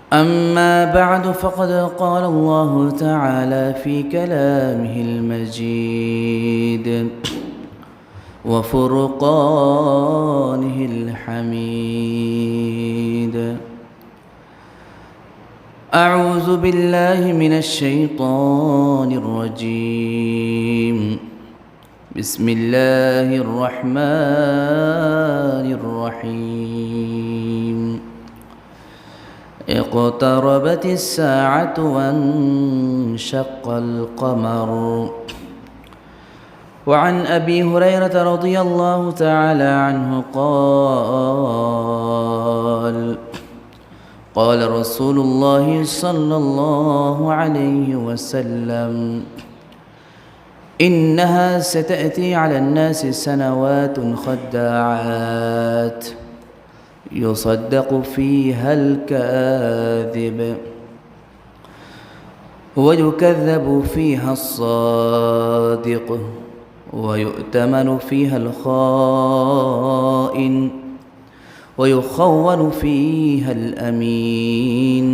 أما بعد فقد قال الله تعالى في كلامه المجيد وفرقانه الحميد. أعوذ بالله من الشيطان الرجيم. بسم الله الرحمن الرحيم. اقتربت الساعة وانشق القمر. وعن أبي هريرة رضي الله تعالى عنه قال قال رسول الله صلى الله عليه وسلم: إنها ستأتي على الناس سنوات خداعات يصدق فيها الكاذب ويكذب فيها الصادق ويؤتمن فيها الخائن ويخون فيها الأمين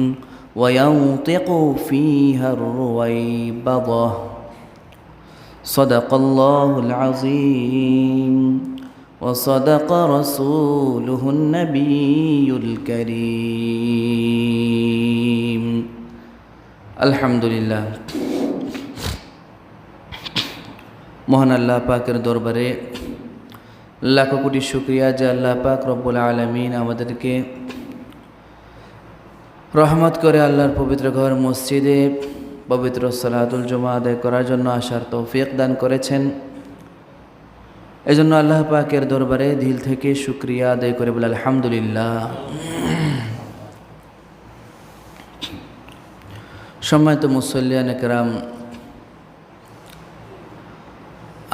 وينطق فيها الرويبضة. صدق الله العظيم وصدق رسوله النبي الكريم. الحمد لله. মহান আল্লাহ পাকের দরবারে লাখো কোটি শুকরিয়া যে আল্লাহ পাক রব্বুল আলামিন আমাদেরকে রহমত করে আল্লাহর পবিত্র ঘর মসজিদে পবিত্র সালাতুল জুমা আদায় করার জন্য আসার তৌফিক দান করেছেন। এজন্য আল্লাহ পাকের দরবারে দিল থেকে শুকরিয়া আদায় করে বলে আলহামদুলিল্লাহ। সম্মানিত মুসল্লিয়ান কেরাম,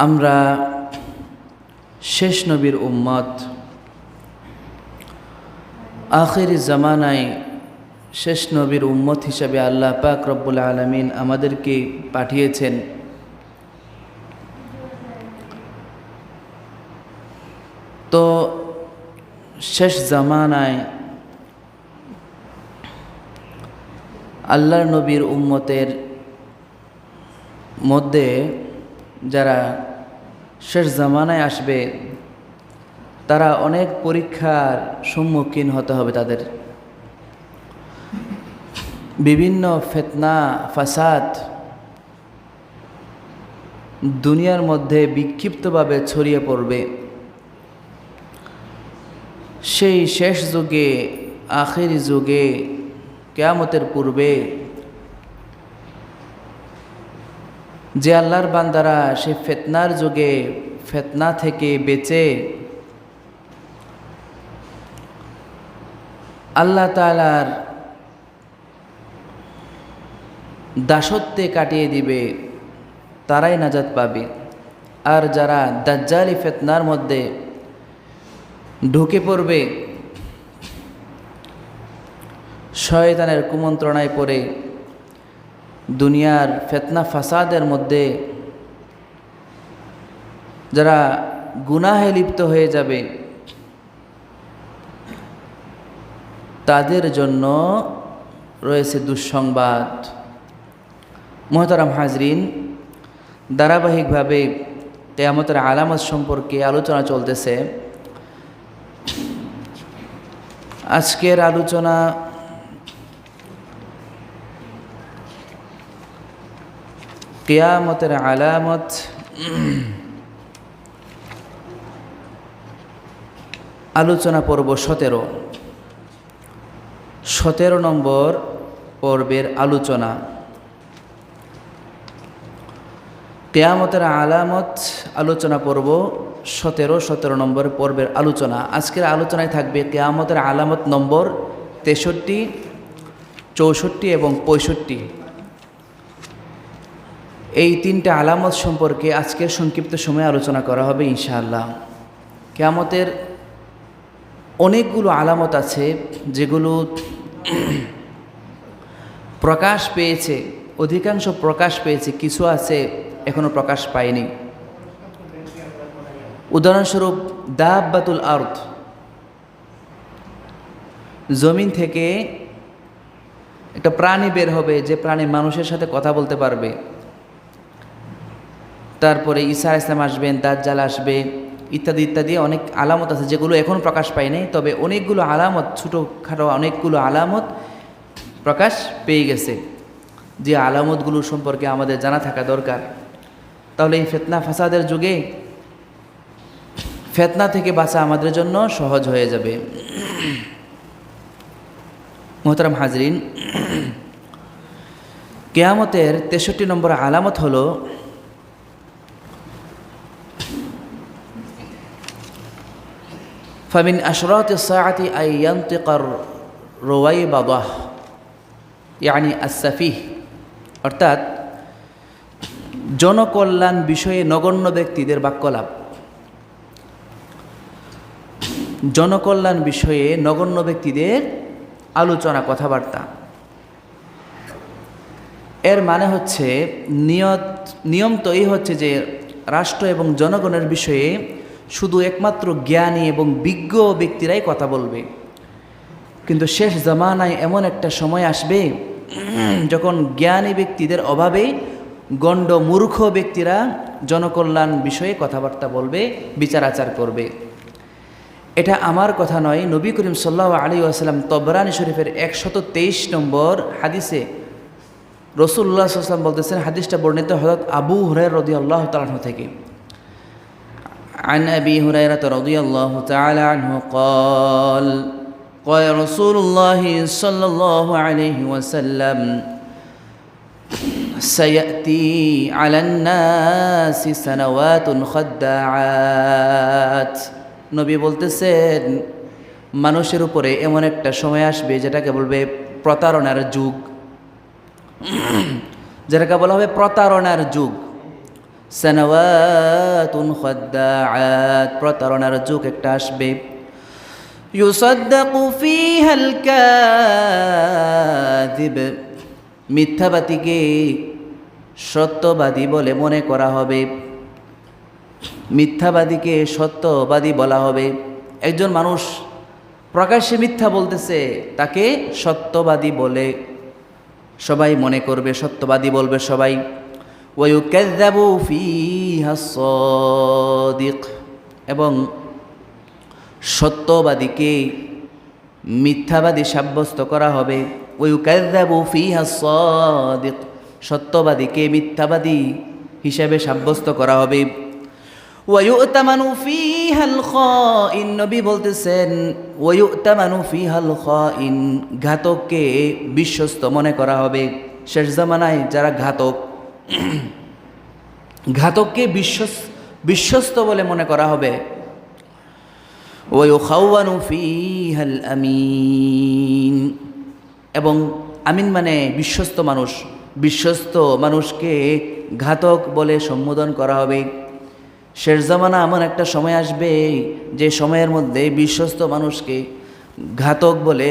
আমরা শেষ নবীর উম্মত, আখিরি জামানায় শেষ নবীর উম্মত হিসাবে আল্লাহ পাক রব্বুল আলামিন আমাদেরকে পাঠিয়েছেন। তো শেষ জামানায় আল্লাহর নবীর উম্মতের মধ্যে যারা শেষ জামানায় আসবে তারা অনেক পরীক্ষার সম্মুখীন হতে হবে। তাদের বিভিন্ন ফিতনা ফাসাদ দুনিয়ার মধ্যে বিক্ষিপ্তভাবে ছড়িয়ে পড়বে। সেই শেষ যুগে, আখিরি যুগে, কিয়ামতের পূর্বে যে আল্লাহর বান্দারা সেই ফিতনার যুগে ফিতনা থেকে বেঁচে আল্লাহ তাআলার দাসত্বে কাটিয়ে দিবে, তারাই নাজাত পাবে। আর যারা দাজ্জালি ফিতনার মধ্যে ঢুকে পড়বে, শয়তানের কুমন্ত্রণায় পড়ে দুনিয়ার ফিতনা ফাসাদের মধ্যে যারা গুনাহে লিপ্ত হয়ে যাবে, তাদের জন্য রয়েছে দুঃসংবাদ। মুহতারাম হাজরিন, ধারাবাহিকভাবে কিয়ামতের আলামত সম্পর্কে আলোচনা চলতেছে। আজকের আলোচনা কিয়ামতের আলামত আলোচনা পর্ব 17 নম্বর পর্বের আলোচনা। কিয়ামতের আলামত আলোচনা পর্ব 17 নম্বর পর্বের আলোচনা। আজকের আলোচনায় থাকবে কিয়ামতের আলামত নম্বর 63, 64 এবং 65। এই তিনটা আলামত সম্পর্কে আজকের সংক্ষিপ্ত সময়ে আলোচনা করা হবে ইনশাআল্লাহ। কিয়ামতের অনেকগুলো আলামত আছে যেগুলো প্রকাশ পেয়েছে, অধিকাংশ প্রকাশ পেয়েছে, কিছু আছে এখনো প্রকাশ পায়নি। উদাহরণস্বরূপ দাব্বাতুল আরদ, জমিন থেকে একটা প্রাণী বের হবে যে প্রাণী মানুষের সাথে কথা বলতে পারবে। তারপরে ঈসা আলাইহিস সালাম আসবেন, দাজ্জাল আসবে, ইত্যাদি ইত্যাদি অনেক আলামত আছে যেগুলো এখন প্রকাশ পায় নাই, তবে অনেকগুলো আলামত, ছোটোখাটো অনেকগুলো আলামত প্রকাশ পেয়ে গেছে, যে আলামতগুলো সম্পর্কে আমাদের জানা থাকা দরকার। তাহলে এই ফিতনা ফাসাদের যুগে ফিতনা থেকে বাঁচা আমাদের জন্য সহজ হয়ে যাবে। মোহতারাম হাজরিন, কিয়ামতের 63 নম্বর আলামত হলো ফামিন আশরাতিস সাআতি আই ইয়ানতিকার রুওয়াইবাদাহ ইয়ানি আস-সাফিহ, অর্থাৎ জনকল্যাণ বিষয়ে নগণ্য ব্যক্তিদের বাক্যলাপ। জনকল্যাণ বিষয়ে নগণ্য ব্যক্তিদের আলোচনা, কথাবার্তা। এর মানে হচ্ছে নিয়ম তো এই হচ্ছে যে রাষ্ট্র এবং জনগণের বিষয়ে শুধু একমাত্র জ্ঞানী এবং বিজ্ঞ ব্যক্তিরাই কথা বলবে। কিন্তু শেষ জামানায় এমন একটা সময় আসবে যখন জ্ঞানী ব্যক্তিদের অভাবে গণ্ড মূর্খ ব্যক্তিরা জনকল্যাণ বিষয়ে কথাবার্তা বলবে, বিচার আচার করবে। এটা আমার কথা নয়, নবী করিম সাল্লাল্লাহু আলাইহি ওয়াসাল্লাম তবরানী শরীফের 123 নম্বর হাদিসে রাসূলুল্লাহ সাল্লাল্লাহু আলাইহি ওয়াসাল্লাম বলতেছেন, হাদিসটা বর্ণিত হযরত আবু হুরায়রা রাদিয়াল্লাহু তাআলা আনহু থেকে। عن أبي هريرة رضي الله تعالى عنه قال قال رسول الله صلى الله عليه وسلم سيأتي على الناس سنوات خداعات। নবী বলতেছেন, মানুষের উপরে এমন একটা সময় আসবে যেটাকে বলবে প্রতারণার যুগ, যেটাকে বলা হবে প্রতারণার যুগ। সানাওয়াতুন খাদ্দাআত, প্রতারণার যুগ একটা আসবে। ইউসাদ্দাকু ফীহাল কাযিব, মিথ্যাবাদীকে সত্যবাদী বলে মনে করা হবে। মিথ্যাবাদীকে সত্যবাদী বলা হবে। একজন মানুষ প্রকাশ্যে মিথ্যা বলতেছে, তাকে সত্যবাদী বলে সবাই মনে করবে, সত্যবাদী বলবে সবাই। ওয়ায়ুকাযযাবু ফীহা আস-সাদিক, এবং সত্যবাদীকে মিথ্যাবাদী সাব্যস্ত করা হবে। ওয়ায়ুকাযযাবু ফীহা আস-সাদিক, সত্যবাদীকে মিথ্যাবাদী হিসাবে সাব্যস্ত করা হবে। ওয়ায়ুতামানু ফীহাল খাইন, নবী বলতেছেন ওয়ায়ুতামানু ফীহাল খাইন, ঘাতককে বিশ্বস্ত মনে করা হবে। শেষ জামানায় যারা ঘাতককে বিশ্বস্ত বলে মনে করা হবে। ওয়ায়ুখাওয়ানু ফীহাল আমিন, এবং আমিন মানে বিশ্বস্ত মানুষ, বিশ্বস্ত মানুষকে ঘাতক বলে সম্বোধন করা হবে। শেষ জামানা এমন একটা সময় আসবে যে সময়ের মধ্যে বিশ্বস্ত মানুষকে ঘাতক বলে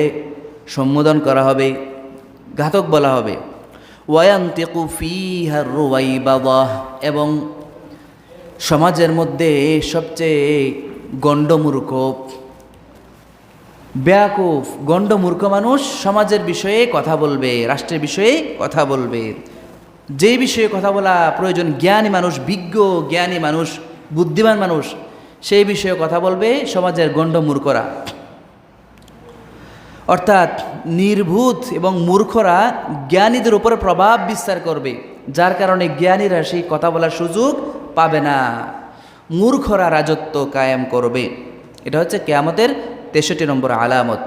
সম্বোধন করা হবে, ঘাতক বলা হবে। ওয়ায়ানতিকু ফীহা রুওয়াইবাদাহ, এবং সমাজের মধ্যে সবচেয়ে গণ্ডমূর্খ, বেয়াকুফ, গণ্ডমূর্খ মানুষ সমাজের বিষয়ে কথা বলবে, রাষ্ট্রের বিষয়ে কথা বলবে। যেই বিষয়ে কথা বলা প্রয়োজন, জ্ঞানী মানুষ, বিজ্ঞ জ্ঞানী মানুষ, বুদ্ধিমান মানুষ, সেই বিষয়ে কথা বলবে সমাজের গণ্ডমূর্খরা। অর্থাৎ নির্ভূত এবং মূর্খরা জ্ঞানীদের উপরে প্রভাব বিস্তার করবে, যার কারণে জ্ঞানীরা সেই কথা বলার সুযোগ পাবে না, মূর্খরা রাজত্ব কায়েম করবে। এটা হচ্ছে কিয়ামতের 63 নম্বর আলামত।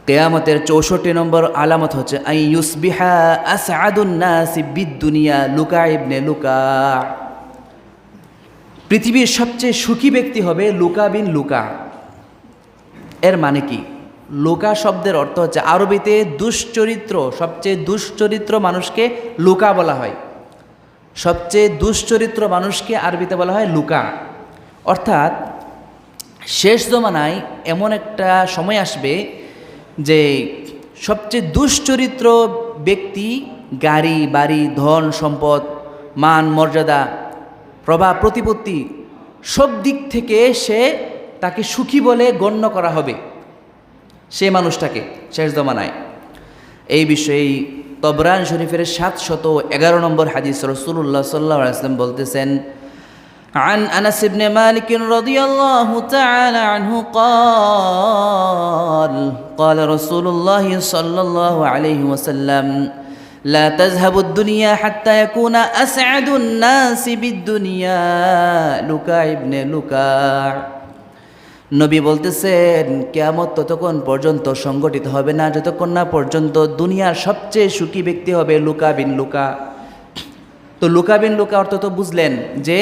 কিয়ামতের 64 নম্বর আলামত হচ্ছে আই ইউসবিহা আসআদুন নাসি বিদ-দুনিয়া লুকা ইবনে লুকা, পৃথিবীর সবচেয়ে সুখী ব্যক্তি হবে লুকা বিন লুকা। এর মানে কি? লুকা শব্দের অর্থ হচ্ছে আরবিতে দুশ্চরিত্র, সবচেয়ে দুশ্চরিত্র মানুষকে লুকা বলা হয়। সবচেয়ে দুশ্চরিত্র মানুষকে আরবিতে বলা হয় লুকা। অর্থাৎ শেষ জমানায় এমন একটা সময় আসবে যে সবচেয়ে দুশ্চরিত্র ব্যক্তি গাড়ি বাড়ি, ধন সম্পদ, মান মর্যাদা, প্রভাব প্রতিপত্তি, সব দিক থেকে তাকে সুখী বলে গণ্য করা হবে, সে মানুষটাকে শেষ জমানায়। এই বিষয়ে তবরান শরীফের 711 নম্বর হাদিস রাসূলুল্লাহ সাল্লাল্লাহু আলাইহি ওয়াসাল্লাম বলতেছেন, عن أنس بن مالك رضي الله تعالى عنه قال قال رسول الله صلى الله عليه وسلم لا تذهب الدنيا حتى يكون أسعد الناس بالدنيا لكاع ابن لكاع। নবী বলতেছেন কিয়ামত ততক্ষণ পর্যন্ত সংগঠিত হবে না যতক্ষণ না পর্যন্ত দুনিয়ার সবচেয়ে সুখী ব্যক্তি হবে লুকা বিন লুকা। তো লুকা বিন লুকা অর্থ তো বুঝলেন যে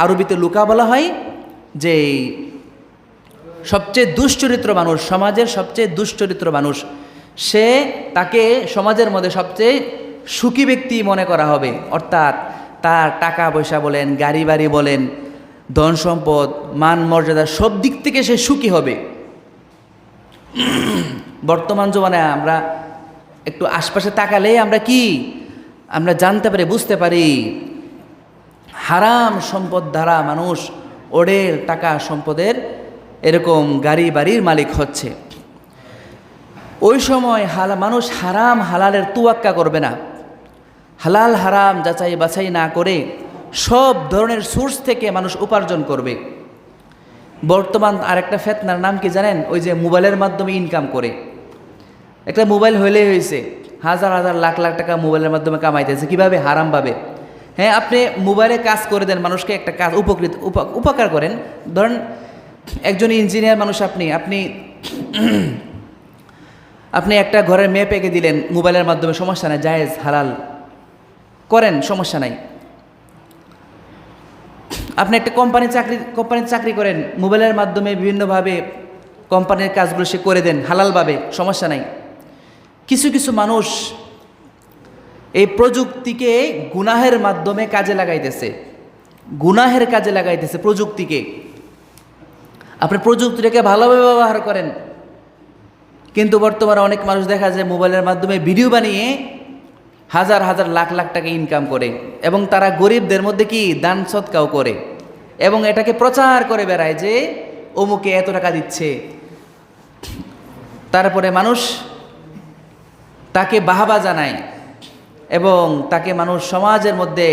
আরবিতে লুকা বলা হয় যে সবচেয়ে দুশ্চরিত্র মানুষ, সমাজের সবচেয়ে দুশ্চরিত্র মানুষ, সে তাকে সমাজের মধ্যে সবচেয়ে সুখী ব্যক্তি মনে করা হবে। অর্থাৎ তার টাকা পয়সা বলেন, গাড়ি বাড়ি বলেন, ধন সম্পদ, মান মর্যাদা সব দিক থেকে সে সুখী হবে। বর্তমান জমানায় আমরা একটু আশপাশে তাকালেই আমরা জানতে পারি, বুঝতে পারি হারাম সম্পদ দ্বারা মানুষ ওদের টাকা সম্পদের এরকম গাড়ি বাড়ির মালিক হচ্ছে। ওই সময় মানুষ হারাম হালালের তুয়াক্কা করবে না, হালাল হারাম যাচাই বাছাই না করে সব ধরনের সোর্স থেকে মানুষ উপার্জন করবে। বর্তমান আরেকটা ফেতনার নাম কি জানেন? ওই যে মোবাইলের মাধ্যমে ইনকাম করে। একটা মোবাইল হইলেই হয়েছে, হাজার হাজার লাখ লাখ টাকা মোবাইলের মাধ্যমে কামাইতেছে। কিভাবে? হারামভাবে। হ্যাঁ, আপনি মোবাইলে কাজ করে দেন, মানুষকে একটা কাজ উপকার করেন। ধরেন একজন ইঞ্জিনিয়ার মানুষ, আপনি একটা ঘরের মেয়ে পেকে দিলেন মোবাইলের মাধ্যমে, সমস্যা নাই, জায়েজ হালাল করেন, সমস্যা নাই। আপনি একটা কোম্পানিতে চাকরি করেন, মোবাইলের মাধ্যমে বিভিন্নভাবে কোম্পানির কাজগুলো সে করে দেন হালালভাবে, সমস্যা নাই। কিছু কিছু মানুষ এই প্রযুক্তিকে গুনাহের মাধ্যমে কাজে লাগাইতেছে, গুনাহের কাজে লাগাইতেছে প্রযুক্তিকে। আপনি প্রযুক্তিটাকে ভালোভাবে ব্যবহার করেন, কিন্তু বর্তমানে অনেক মানুষ দেখা যায় মোবাইলের মাধ্যমে ভিডিও বানিয়ে হাজার হাজার লাখ লাখ টাকা ইনকাম করে, এবং তারা গরিবদের মধ্যে কি দান সৎকাও করে, এবং এটাকে প্রচার করে বেড়ায় যে অমুকে এত টাকা দিচ্ছে। তারপরে মানুষ তাকে বাহবা জানায়, এবং তাকে মানুষ সমাজের মধ্যে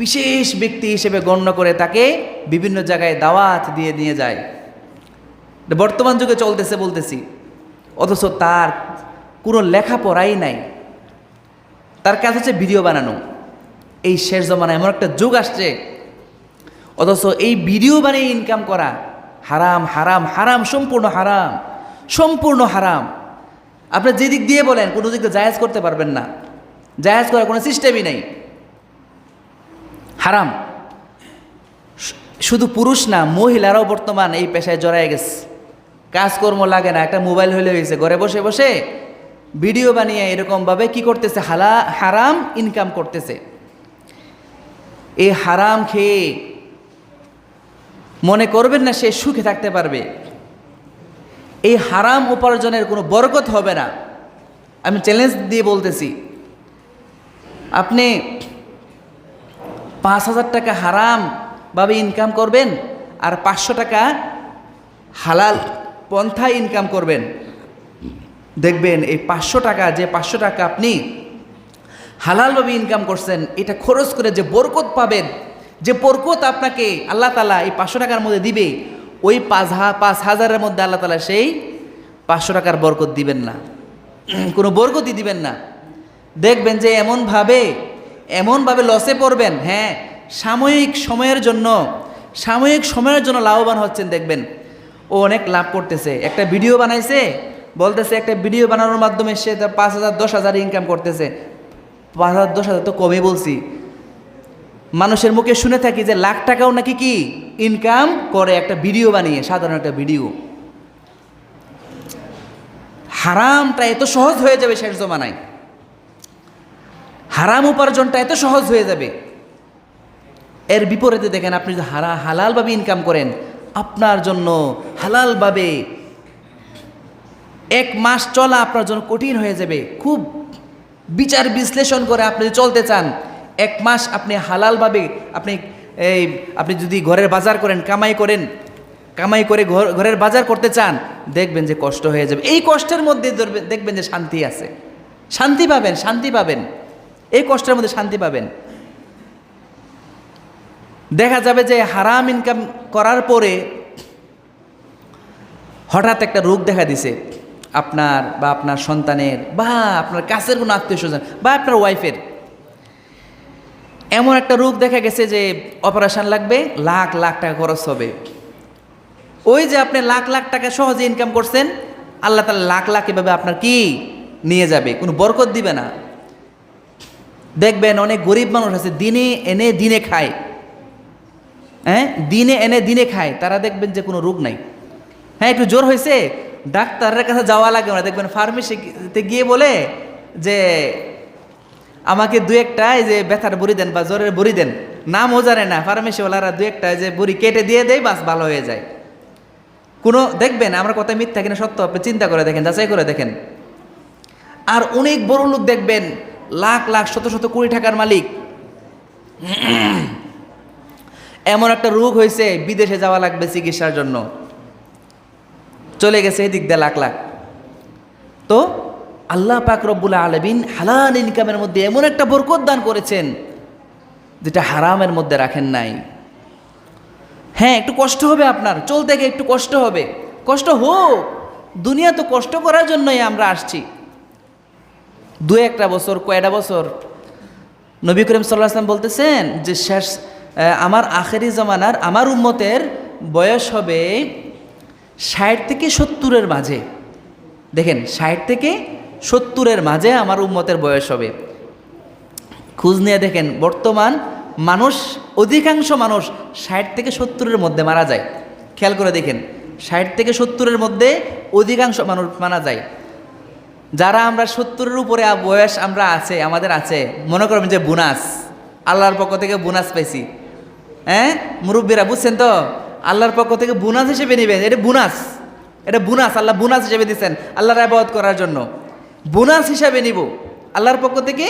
বিশেষ ব্যক্তি হিসেবে গণ্য করে তাকে বিভিন্ন জায়গায় দাওয়াত দিয়ে নিয়ে যায়। বর্তমান যুগে চলতেছে বলতেছি, অথচ তার কোনো লেখাপড়াই নাই, তার কাজ হচ্ছে ভিডিও বানানো। এই শেষ জমানায় এমন একটা যুগ আসছে, অথচ এই ভিডিও বানিয়ে ইনকাম করা হারাম, হারাম, হারাম, সম্পূর্ণ হারাম, সম্পূর্ণ হারাম। আপনি যে দিক দিয়ে বলেন কোনো দিক দিয়ে জায়েজ করতে পারবেন না, জায়েজ করার কোনো সিস্টেমই নেই, হারাম। শুধু পুরুষ না, মহিলারাও বর্তমান এই পেশায় জড়ায় গেছে। কাজকর্ম লাগে না, একটা মোবাইল হলে হয়েছে, ঘরে বসে বসে ভিডিও বানিয়ে এরকমভাবে কি করতেছে, হারাম ইনকাম করতেছে। এই হারাম খেয়ে মনে করবেন না সে সুখে থাকতে পারবে। এই হারাম উপার্জনের কোনো বরকত হবে না। আমি চ্যালেঞ্জ দিয়ে বলতেছি, আপনি 5,000 টাকা হারামভাবে ইনকাম করবেন, আর 500 টাকা হালাল পন্থায় ইনকাম করবেন। দেখবেন এই 500 টাকা, যে 500 টাকা আপনি হালালভাবে ইনকাম করছেন, এটা খরচ করে যে বরকত পাবেন, যে বরকত আপনাকে আল্লাহ তাআলা এই 500 টাকার মধ্যে দিবে, ওই 5,000-এর মধ্যে আল্লাহ তাআলা সেই 500 টাকার বরকত দিবেন না, কোনো বরকতই দিবেন না। দেখবেন যে এমনভাবে লসে পড়বেন। হ্যাঁ, সাময়িক সময়ের জন্য লাভবান হচ্ছেন। দেখবেন ও অনেক লাভ করতেছে, একটা ভিডিও বানাইছে, বলতেছে একটা ভিডিও বানানোর মাধ্যমে সে 5,000-10,000 ইনকাম করতেছে। 5,000-10,000 তো কমই বলছি, মানুষের মুখে শুনে থাকি যে লাখ টাকাও নাকি কি ইনকাম করে একটা ভিডিও বানিয়ে, সাধারণ একটা ভিডিও। হারামটা এত সহজ হয়ে যাবে শেষ জমানায়, হারাম উপার্জনটা এত সহজ হয়ে যাবে। এর বিপরীতে দেখেন, আপনি যদি হালালভাবে ইনকাম করেন, আপনার জন্য হালালভাবে 1 মাস চলা আপনার জন্য কঠিন হয়ে যাবে। খুব বিচার বিশ্লেষণ করে আপনি চলতে চান, 1 মাস আপনি হালালভাবে আপনি যদি ঘরের বাজার করেন, কামাই করে ঘরের বাজার করতে চান, দেখবেন যে কষ্ট হয়ে যাবে। এই কষ্টের মধ্যে দেখবেন যে শান্তি আছে। শান্তি পাবেন, শান্তি পাবেন, এই কষ্টের মধ্যে শান্তি পাবেন। দেখা যাবে যে হারাম ইনকাম করার পরে হঠাৎ একটা রোগ দেখা দিছে আপনার বা আপনার সন্তানের বা আপনার কাছের কোনো আত্মীয় স্বজন বা আপনার ওয়াইফের, এমন একটা রোগ দেখা গেছে যে অপারেশন লাগবে, লাখ লাখ টাকা খরচ হবে। ওই যে আপনি লাখ লাখ টাকা সহজে ইনকাম করছেন, আল্লাহ তাআলা লাখ লাখ এভাবে আপনার কি নিয়ে যাবে, কোনো বরকত দিবে না। দেখবেন অনেক গরিব মানুষ আছে দিনে এনে দিনে খায়, হ্যাঁ দিনে এনে দিনে খায়, তারা দেখবেন যে কোনো রোগ নাই। হ্যাঁ একটু জ্বর হয়েছে, ডাক্তারের কাছে যাওয়া লাগে না, দেখবেন ফার্মেসিতে গিয়ে বলে যে আমাকে দু একটা এই যে ব্যথার বড়ি দেন বা জ্বরের বড়ি দেন, নামও জানে না ফার্মেসিওয়ালারা, দু একটা যে বড়ি কেটে দিয়ে দেয়, বাস ভালো হয়ে যায়। কোনো দেখবেন আমার কথা মিথ্যা কিনা সত্য আপনি চিন্তা করে দেখেন, যাচাই করে দেখেন। আর অনেক বড় লোক দেখবেন লাখ লাখ শত শত কোটি টাকার মালিক, এমন একটা রোগ হয়েছে বিদেশে যাওয়া লাগবে চিকিৎসার জন্য, চলে গেছে এদিক দিয়ে লাখ লাখ। তো আল্লাহ পাক রব্বুল আলামিন হালাল ইনকামের মধ্যে এমন একটা বরকত দান করেছেন যেটা হারামের মধ্যে রাখেন নাই। হ্যাঁ একটু কষ্ট হবে, আপনার চলতে গিয়ে একটু কষ্ট হবে, কষ্ট হোক, দুনিয়া তো কষ্ট করার জন্যই আমরা আসছি। দু একটা বছর, কয়টা বছর, নবী করিম সাল্লাল্লাহু আলাইহি ওয়াসাল্লাম বলতেছেন যে শেষ আমার আখেরি জামানার আমার উম্মতের বয়স হবে 60 থেকে 70-এর মাঝে। দেখেন 60 থেকে 70-এর মাঝে আমার উম্মতের বয়স হবে। খোঁজ নিয়ে দেখেন বর্তমান মানুষ, অধিকাংশ মানুষ 60 থেকে 70-এর মধ্যে মারা যায়। খেয়াল করে দেখেন 60 থেকে 70-এর মধ্যে অধিকাংশ মানুষ মারা যায়। যারা আমরা 70-এর উপরে বয়স আমরা আছে, আমাদের আছে, মনে করবেন যে বোনাস, আল্লাহর পক্ষ থেকে বোনাস পাইছি। হ্যাঁ মুরব্বীরা বুঝছেন তো, আল্লাহর পক্ষ থেকে বোনাস হিসেবে নেবেন, এটা বোনাস, এটা বোনাস, আল্লাহ বোনাস হিসেবে দিচ্ছেন আল্লাহর ইবাদত করার জন্য। বোনাস হিসাবে নিব, আল্লাহর পক্ষ থেকে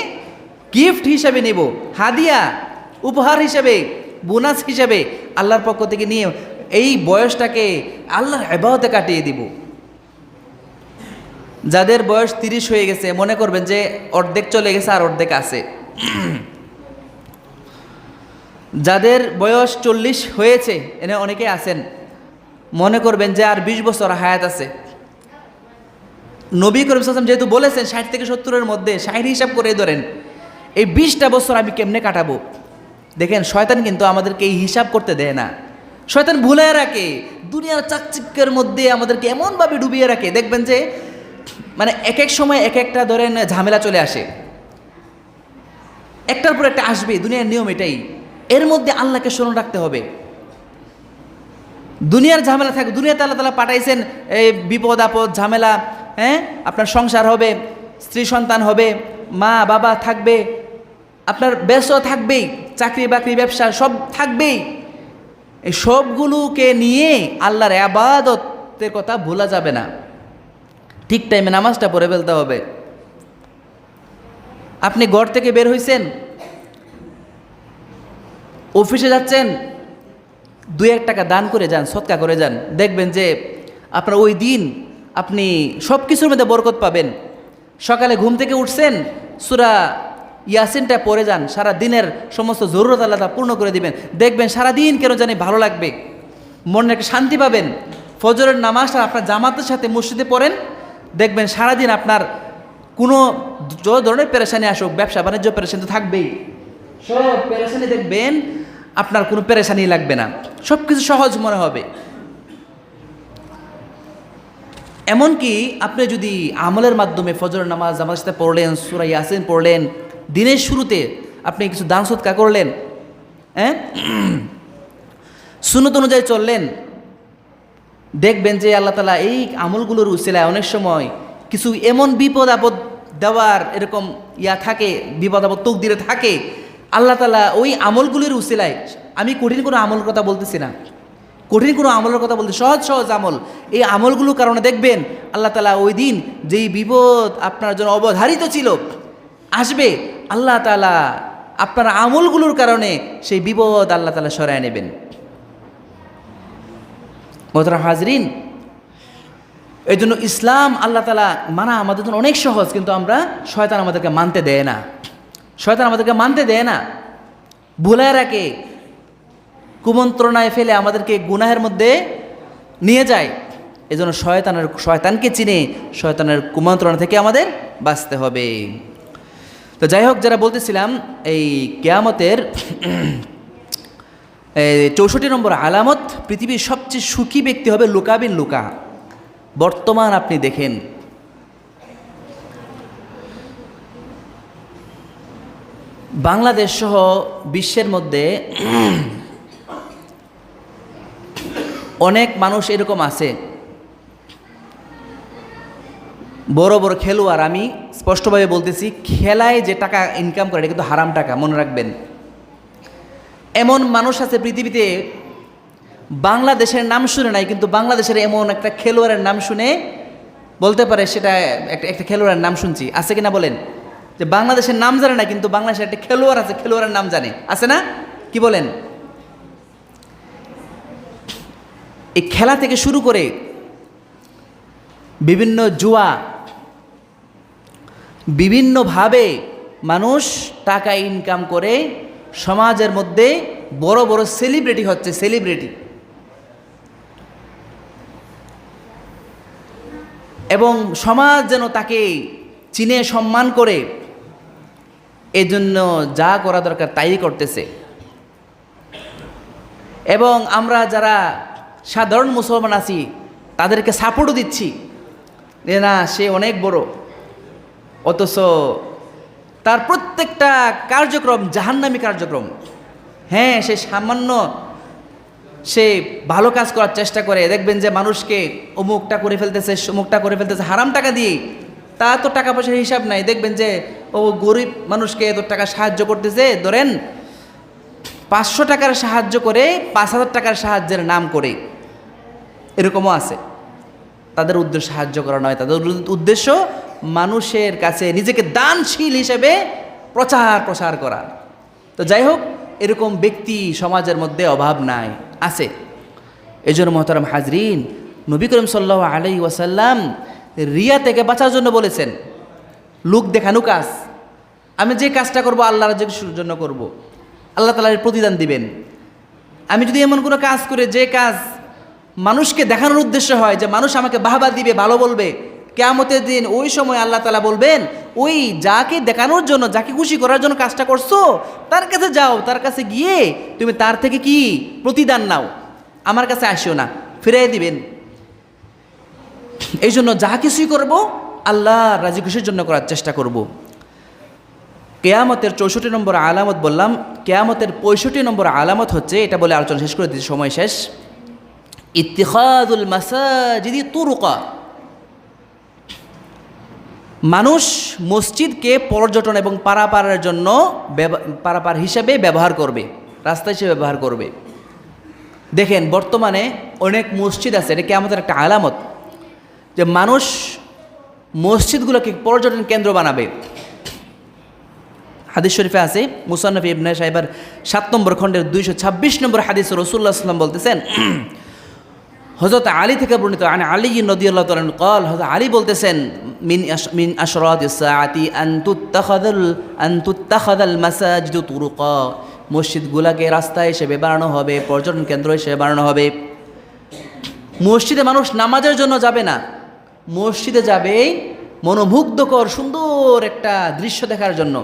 গিফট হিসাবে নিব, হাদিয়া উপহার হিসাবে, বোনাস হিসাবে আল্লাহর পক্ষ থেকে নিয়ে এই বয়সটাকে আল্লাহর ইবাদতে কাটিয়ে দিব। যাদের বয়স 30 হয়ে গেছে মনে করবেন যে অর্ধেক চলে গেছে আর অর্ধেক আছে। যাদের বয়স 40 হয়েছে, এনে অনেকে আছেন, মনে করবেন যে আর 20 বছর হায়াত আছে। নবী করিম সাল্লাল্লাহু আলাইহি ওয়াসাল্লাম যেহেতু বলেছেন 60 থেকে 70-এর মধ্যে, 60 হিসাব করে ধরেন এই 20টা বছর আমি কেমনে কাটাবো। দেখেন শয়তান কিন্তু আমাদেরকে এই হিসাব করতে দেয় না, শয়তান ভুলে রাখে, দুনিয়ার চাকচিক্যের মধ্যে আমাদেরকে এমনভাবে ডুবিয়ে রাখে। দেখবেন যে মানে এক এক সময় এক একটা ধরেন ঝামেলা চলে আসে, একটার পর একটা আসবে, দুনিয়ার নিয়ম এটাই। এর মধ্যে আল্লাহকে স্মরণ রাখতে হবে। দুনিয়ার ঝামেলা থাকে, দুনিয়াতে আল্লাহ তাআলা পাঠাইছেন এই বিপদ আপদ ঝামেলা, হ্যাঁ আপনার সংসার হবে, স্ত্রী সন্তান হবে, মা বাবা থাকবে, আপনার ব্যস্ত থাকবেই, চাকরি বাকরি ব্যবসা সব থাকবেই। এই সবগুলোকে নিয়ে আল্লাহর ইবাদতের কথা ভোলা যাবে না। ঠিক টাইমে নামাজটা পড়ে ফেলতে হবে। আপনি ঘর থেকে বের হইছেন, অফিসে যাচ্ছেন, 2-1 টাকা দান করে যান, সদকা করে যান, দেখবেন যে আপনার ওই দিন আপনি সব কিছুর মধ্যে বরকত পাবেন। সকালে ঘুম থেকে উঠছেন, সূরা ইয়াসিনটা পড়ে যান, সারা দিনের সমস্ত জরুরত আল্লাহ তাআলা পূর্ণ করে দিবেন। দেখবেন সারাদিন কেন জানি ভালো লাগবে, মনে একটা শান্তি পাবেন। ফজরের নামাজটা আপনার জামাতের সাথে মসজিদে পড়েন, দেখবেন সারাদিন আপনার কোনো যত ধরনের পেরেশানি আসুক, ব্যবসা বাণিজ্য পেরেশানি তো থাকবেই, সব পেরেশানি দেখবেন আপনার কোনো পেরেশানি লাগবে না, সব কিছু সহজ মনে হবে। এমনকি আপনি যদি আমলের মাধ্যমে ফজরের নামাজ জামাতের সাথে পড়লেন, সূরা ইয়াসিন পড়লেন, দিনের শুরুতে আপনি কিছু দান সদকা করলেন, হ্যাঁ সুন্নত অনুযায়ী চললেন, দেখবেন যে আল্লাহ তাআলা এই আমলগুলোর উসিলায় অনেক সময় কিছু এমন বিপদ আপদ দেওয়ার এরকম থাকে, বিপদ আপদ তকদিরে থাকে। আল্লাহ তাআলা ওই আমলগুলির উসিলায়, আমি কঠিন কোনো আমলের কথা বলতেছি না, কঠিন কোনো আমলের কথা বলতে, সহজ সহজ আমল, এই আমলগুলোর কারণে দেখবেন আল্লাহ তাআলা ওই দিন যেই বিপদ আপনার জন্য অবধারিত ছিল আসবে, আল্লাহ তাআলা আপনার আমলগুলোর কারণে সেই বিপদ আল্লাহ তাআলা সরায় নেবেন। মোহতারাম হাজরিন, এই জন্য ইসলাম আল্লাহ তাআলা মানা আমাদের জন্য অনেক সহজ, কিন্তু আমরা শয়তান আমাদেরকে মানতে দেয় না, শয়তান আমাদেরকে মানতে দেয় না, ভুলায় রাখে, কুমন্ত্রণায় ফেলে আমাদেরকে গুনাহের মধ্যে নিয়ে যায়। এই জন্য শয়তানকে চিনে শয়তানের কুমন্ত্রণা থেকে আমাদের বাঁচতে হবে। তো যাই হোক, যারা বলতেছিলাম এই কিয়ামতের 64 নম্বর আলামত, পৃথিবীর সবচেয়ে সুখী ব্যক্তি হবে লুকা বিন লুকা। বর্তমান আপনি দেখেন বাংলাদেশ সহ বিশ্বের মধ্যে অনেক মানুষ এরকম আছে, বড় বড় খেলোয়াড়, আমি স্পষ্টভাবে বলতেছি, খেলায় যে টাকা ইনকাম করে এটা কিন্তু হারাম টাকা, মনে রাখবেন। এমন মানুষ আছে পৃথিবীতে, বাংলাদেশের নাম শুনে নাই, কিন্তু বাংলাদেশের এমন একটা খেলোয়াড়ের নাম শুনে বলতে পারে সেটা একটা খেলোয়াড়ের নাম শুনছি, আছে কিনা বলেন? যে বাংলাদেশের নাম জানে না, কিন্তু বাংলাদেশের একটা খেলোয়াড় আছে, খেলোয়াড়ের নাম জানে, আছে না? কি বলেন? এই খেলা থেকে শুরু করে বিভিন্ন জুয়া, বিভিন্নভাবে মানুষ টাকা ইনকাম করে সমাজের মধ্যে বড় বড় সেলিব্রিটি হচ্ছে, সেলিব্রিটি। এবং সমাজ যেন তাকে চিনে সম্মান করে, এজন্য যা করা দরকার তাই করতেছে। এবং আমরা যারা সাধারণ মুসলমান আছি তাদেরকে সাপোর্টও দিচ্ছি যে না, সে অনেক বড়, অথচ তার প্রত্যেকটা কার্যক্রম জাহান্নামী কার্যক্রম। হ্যাঁ, সে সামান্য সে ভালো কাজ করার চেষ্টা করে, দেখবেন যে মানুষকে অমুকটা করে ফেলতেছে, অমুকটা করে ফেলতেছে হারাম টাকা দিয়ে, তার তো টাকা পয়সার হিসাব নাই, দেখবেন যে ও গরিব মানুষকে এত টাকা সাহায্য করতেছে, ধরেন 500 টাকার সাহায্য করে 5000 টাকার সাহায্যের নাম করে, এরকমও আছে। তাদের উদ্দেশ্য সাহায্য করা নয়, তাদের উদ্দেশ্য মানুষের কাছে নিজেকে দানশীল হিসেবে প্রচার করা। তো যাই হোক, এরকম ব্যক্তি সমাজের মধ্যে অভাব নাই, আছে। এই জন্য মোহতারাম হাজরিন, নবী করিম সাল্লাল্লাহু আলাইহি ওয়াসাল্লাম রিয়া থেকে বাঁচার জন্য বলেছেন, লোক দেখানো কাজ, আমি যে কাজটা করব আল্লাহ রাজ্যের জন্য করব, আল্লাহ তাআলা এর প্রতিদান দিবেন। আমি যদি এমন কোনো কাজ করে যে কাজ মানুষকে দেখানোর উদ্দেশ্য হয়, যে মানুষ আমাকে বাহবা দিবে, ভালো বলবে, কিয়ামতের দিন ওই সময় আল্লাহ তাআলা বলবেন, ওই যাকে দেখানোর জন্য, যাকে খুশি করার জন্য কাজটা করছো, তার কাছে যাও, তার কাছে গিয়ে তুমি তার থেকে কি প্রতিদান নাও, আমার কাছে আসিও না, ফিরিয়ে দিবেন। এই জন্য যা কিছুই করবো আল্লাহ রাজি খুশির জন্য করার চেষ্টা করব। কিয়ামতের 64 নম্বর আলামত বললাম, কিয়ামতের 65 নম্বর আলামত হচ্ছে, এটা বলে আলোচনা শেষ করে দিচ্ছি, সময় শেষ। ইত্তিখাদুল মাসাজিদি তুরুকা, মানুষ মসজিদকে পর্যটন এবং পারাপারের জন্য পারাপার হিসেবে ব্যবহার করবে, রাস্তা হিসেবে ব্যবহার করবে। দেখেন বর্তমানে অনেক মসজিদ আছে, এটা কিয়ামতের একটা আলামত, যে মানুষ মসজিদগুলোকে পর্যটন কেন্দ্র বানাবে। হাদিস শরীফে আছে, মুসান্নাফ ইবনে সাইবার 7 নম্বর খণ্ডের 226 নম্বর হাদিস, রাসূলুল্লাহ সাল্লাল্লাহু আলাইহি ওয়াসাল্লাম বলতেছেন, হযরত আলী থেকে বর্ণিত, আন আলী রাদিয়াল্লাহু তাআলা قال, হযরত আলী বলতেছেন, মিন আশরাতিস সাআতি আন তুত্তাখাযাল মাসাজিদু তুরুকা, মসজিদগুলোকে রাস্তা হিসেবে বানানো হবে, পর্যটন কেন্দ্র হিসেবে বানানো হবে। মসজিদে মানুষ নামাজের জন্য যাবে না, মসজিদে যাবে মনোমুগ্ধকর সুন্দর একটা দৃশ্য দেখার জন্য।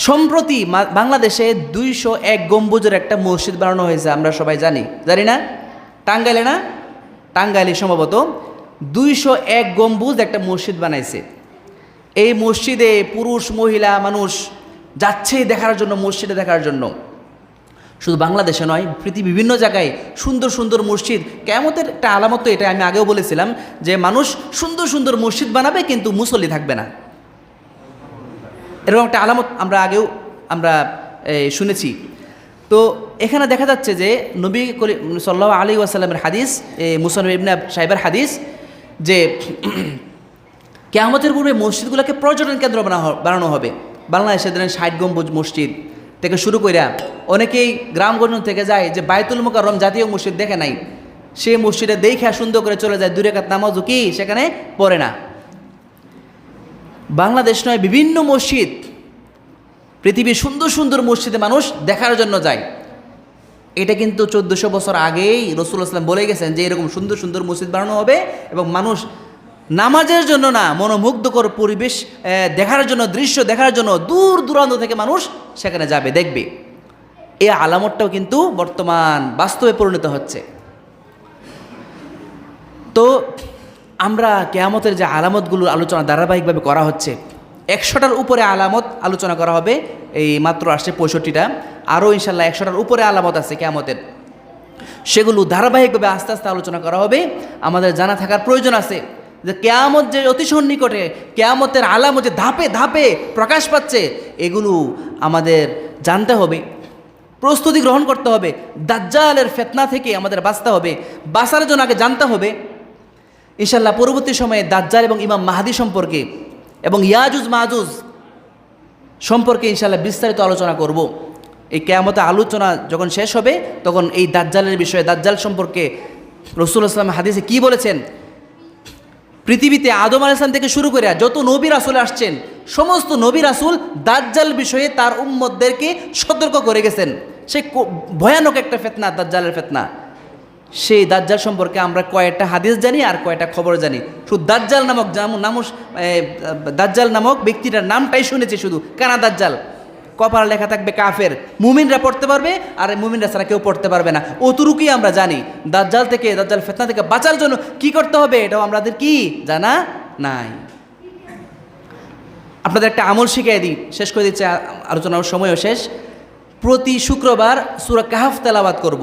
সম্প্রতি বাংলাদেশে 201 গম্বুজের একটা মসজিদ বানানো হয়েছে, আমরা সবাই জানি না? টাঙ্গাইলে না? টাঙ্গাইলে সম্ভবত 201 গম্বুজ একটা মসজিদ বানাইছে। এই মসজিদে পুরুষ মহিলা মানুষ যাচ্ছে দেখার জন্য, মসজিদে দেখার জন্য। শুধু বাংলাদেশে নয়, পৃথিবীর বিভিন্ন জায়গায় সুন্দর সুন্দর মসজিদ। কিয়ামতের একটা আলামত তো এটা, আমি আগেও বলেছিলাম যে মানুষ সুন্দর সুন্দর মসজিদ বানাবে কিন্তু মুসল্লি থাকবে না, এরকম একটা আলামত আমরা শুনেছি। তো এখানে দেখা যাচ্ছে যে নবী সাল্লাল্লাহু আলাইহি ওয়াসাল্লামের হাদিস, মুসান্নাফ ইবনে সাইবার হাদিস, যে কিয়ামতের পূর্বে মসজিদগুলোকে পর্যটন কেন্দ্র বানানো হবে। বাংলাদেশে ধরেন 60 গম্বুজ মসজিদ থেকে শুরু করে অনেকেই গ্রামগঞ্জ থেকে যায়, যে বাইতুল মুকাররম জাতীয় মসজিদ দেখে নাই, সে মসজিদে দেখে সুন্দর করে চলে যায়, 2 রাকাত নামাজও কি সেখানে পড়ে না। বাংলাদেশ নয়, বিভিন্ন মসজিদ, পৃথিবীর সুন্দর সুন্দর মসজিদে মানুষ দেখার জন্য যায়। এটা কিন্তু 1400 বছর আগেই রাসূলুল্লাহ সাল্লাল্লাহু আলাইহি ওয়াসাল্লাম বলে গেছেন যে এরকম সুন্দর সুন্দর মসজিদ বানানো হবে এবং মানুষ নামাজের জন্য না, মনোমুগ্ধকর পরিবেশ দেখার জন্য, দৃশ্য দেখার জন্য দূর দূরান্ত থেকে মানুষ সেখানে যাবে, দেখবে। এই আলামতটাও কিন্তু বর্তমান বাস্তবে পরিণত হচ্ছে। তো আমরা কিয়ামতের যে আলামতগুলোর আলোচনা ধারাবাহিকভাবে করা হচ্ছে, 100টার উপরে আলামত আলোচনা করা হবে, এই মাত্র আসছে 65টা, আরও ইনশাল্লাহ 100টার উপরে আলামত আছে কিয়ামতের, সেগুলো ধারাবাহিকভাবে আস্তে আস্তে আলোচনা করা হবে। আমাদের জানা থাকার প্রয়োজন আছে যে কিয়ামত যে অতি সন্নিকটে, কিয়ামতের আলামত যে ধাপে ধাপে প্রকাশ পাচ্ছে, এগুলো আমাদের জানতে হবে, প্রস্তুতি গ্রহণ করতে হবে। দাজ্জালের ফিতনা থেকে আমাদের বাঁচতে হবে, বাঁচার জন্য আগে জানতে হবে। ইনশাল্লাহ পরবর্তী সময়ে দাজ্জাল এবং ইমাম মাহদী সম্পর্কে এবং ইয়াজুজ মাজুজ সম্পর্কে ইনশাল্লাহ বিস্তারিত আলোচনা করব। এই কিয়ামতের আলোচনা যখন শেষ হবে তখন এই দাজ্জালের বিষয়ে, দাজ্জাল সম্পর্কে রাসূলুল্লাহ সাল্লাল্লাহু আলাইহি ওয়াসাল্লাম হাদিসে কী বলেছেন, পৃথিবীতে আদম আলাইহিস সালাম থেকে শুরু করে যত নবী রাসূল আসছেন, সমস্ত নবী রাসূল দাজ্জাল বিষয়ে তার উম্মতদেরকে সতর্ক করে গেছেন। সে ভয়ানক একটা ফিতনা, দাজ্জালের ফিতনা। সেই দাজ্জাল সম্পর্কে আমরা কয়েকটা হাদিস জানি আর কয়েকটা খবর জানি। শুধু দাজ্জাল নামক ব্যক্তিটার নামটাই শুনেছি, শুধু কানা দাজ্জাল। কপালে লেখা থাকবে কাফের, মুমিনরা পড়তে পারবে আর মুমিনরা ছাড়া কেউ পড়তে পারবে না, অতটুকুই আমরা জানি। দাজ্জাল ফিতনা থেকে বাঁচার জন্য কি করতে হবে এটাও আমাদের কি জানা নাই। আপনাদের একটা আমল শিখিয়ে দিই, শেষ করে দিচ্ছে, আলোচনার সময়ও শেষ। প্রতি শুক্রবার সূরা কাহফ তেলাওয়াত করব,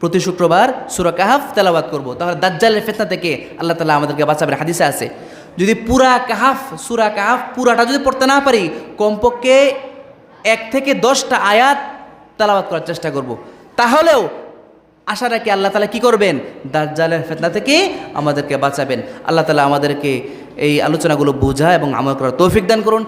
প্রতি শুক্রবার সূরা কাহফ তেলাওয়াত করব, তাহলে দাজ্জালের ফিতনা থেকে আল্লাহ তাআলা আমাদেরকে বাঁচাবেন। হাদিসে আছে যদি সূরা কাহফ পুরাটা যদি পড়তে না পারি, কমপক্ষে 1 থেকে 10টা আয়াত তেলাওয়াত করার চেষ্টা করব। তাহলেও আশা রাখি আল্লাহ তাআলা কি করবেন, দাজ্জালের ফিতনা থেকে আমাদেরকে বাঁচাবেন। আল্লাহ তাআলা আমাদেরকে এই আলোচনাগুলো বোঝা এবং আমল করার তৌফিক দান করুন।